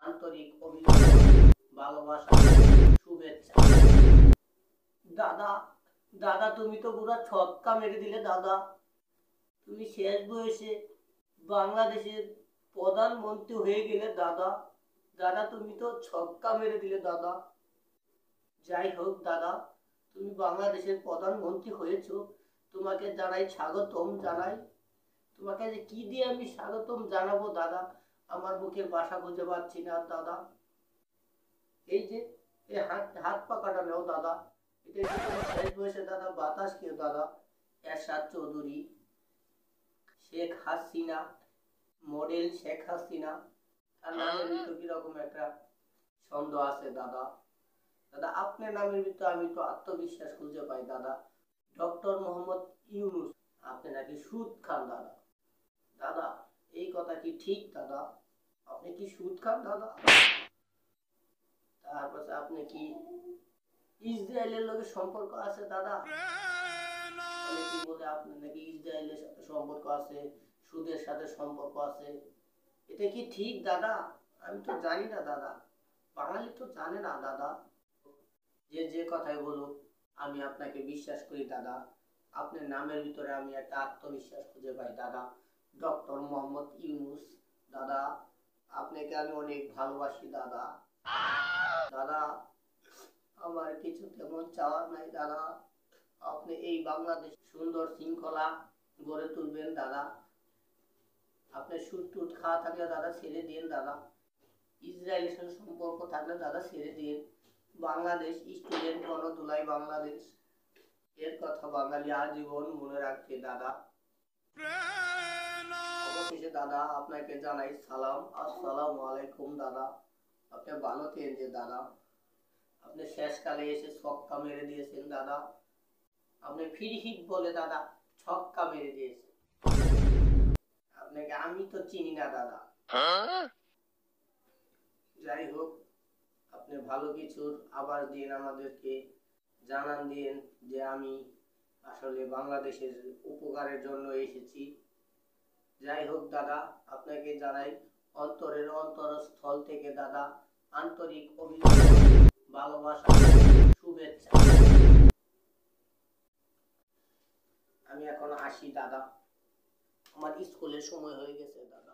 আন্তরিক অভিনন্দন, ভালোবাসা, শুভেচ্ছা। দাদা, দাদা তুমি তো পুরো ছক্কা মেরে দিলে দাদা। তুমি শেষ বয়সে বাংলাদেশের প্রধানমন্ত্রী হয়ে গেলে দাদা। দাদা তুমি তো ছক্কা মেরে দিলে দাদা। যাই হোক দাদা, তুমি বাংলাদেশের প্রধানমন্ত্রী হয়েছো, তোমাকে জানাই স্বাগতম জানাই। তোমাকে যে কি দিয়ে আমি স্বাগতম জানাবো দাদা, আমার মুখের ভাষা খুঁজে পাচ্ছি না দাদা। এই যে এই হাত হাত পা কাটানো দাদা, এটা একটু তোমার শেষ বয়সে দাদা বাতাস কেউ দাদা। এরশাদ চৌধুরী, শেখ হাসিনা, মডেল শেখ হাসিনা, তার নামের ভিতর কিরকম একটা ছন্দ আছে দাদা। দাদা আপনার নামের ভিতর আমি তো আত্মবিশ্বাস খুঁজে পাই দাদা। ডক্টর মোহাম্মদ ইউনুস, আপনি নাকি সুদ খান দাদা। দাদা এই কথা কি ঠিক দাদা? আপনি কি সুদ খান দাদা? তারপর আপনি কি ইসরায়েলের লগে সম্পর্ক আছে দাদা? অনেকে বলে আপনার নাকি ইসরায়েলের সাথে সম্পর্ক আছে, সুদের সাথে সম্পর্ক আছে। এটা কি ঠিক দাদা? আমি তো জানি না দাদা, বাঙালি তো জানে না দাদা। যে যে কথাই বলুক আমি আপনাকে বিশ্বাস করি দাদা। আপনার নামের ভিতরে আমি একটা আত্মবিশ্বাস খুঁজে পাই দাদা। ডক্টর মোহাম্মদ ইউনুস দাদা, আপনাকে আমি অনেক ভালোবাসি দাদা। দাদা আমার কিছু তেমন চাওয়ার নাই দাদা। আপনি এই বাংলাদেশ সুন্দর শৃঙ্খলা গড়ে তুলবেন দাদা। আপনি সুদ টুট খাওয়া থাকলে দাদা ছেড়ে দিন দাদা। ইসরায়েলের সাথে সম্পর্ক থাকলে দাদা ছেড়ে দিন। বাংলাদেশ স্টুডেন্ট গণদুলাই বাংলাদেশ, এর কথা বাঙালি আজীবন মনে রাখবে দাদা। অবশেষে দাদা আপনাকে জানাই সালাম, আসসালামু আলাইকুম দাদা। আপনি ভালো থেকেন যে দাদা। আপনি শেষকালে এসে ছক্কা মেরে দিয়েছেন দাদা। আপনি ফ্রি হিট বলে দাদা ছক্কা মেরে দিয়েছেন। আপনাকে আমি তো চিনি না দাদা। যাই হোক, আপনি ভালো কিছুর আবার দিন, আমাদেরকে জানান দিন যে আমি আসলে বাংলাদেশের উপকারের জন্য এসেছি। যাই হোক দাদা, আপনাকে জানাই অন্তরের অন্তরস্থল থেকে দাদা আন্তরিক অভিনন্দন, ভালোবাসা, শুভেচ্ছা। আমি এখন আসি দাদা, আমার স্কুলের সময় হয়ে গেছে দাদা।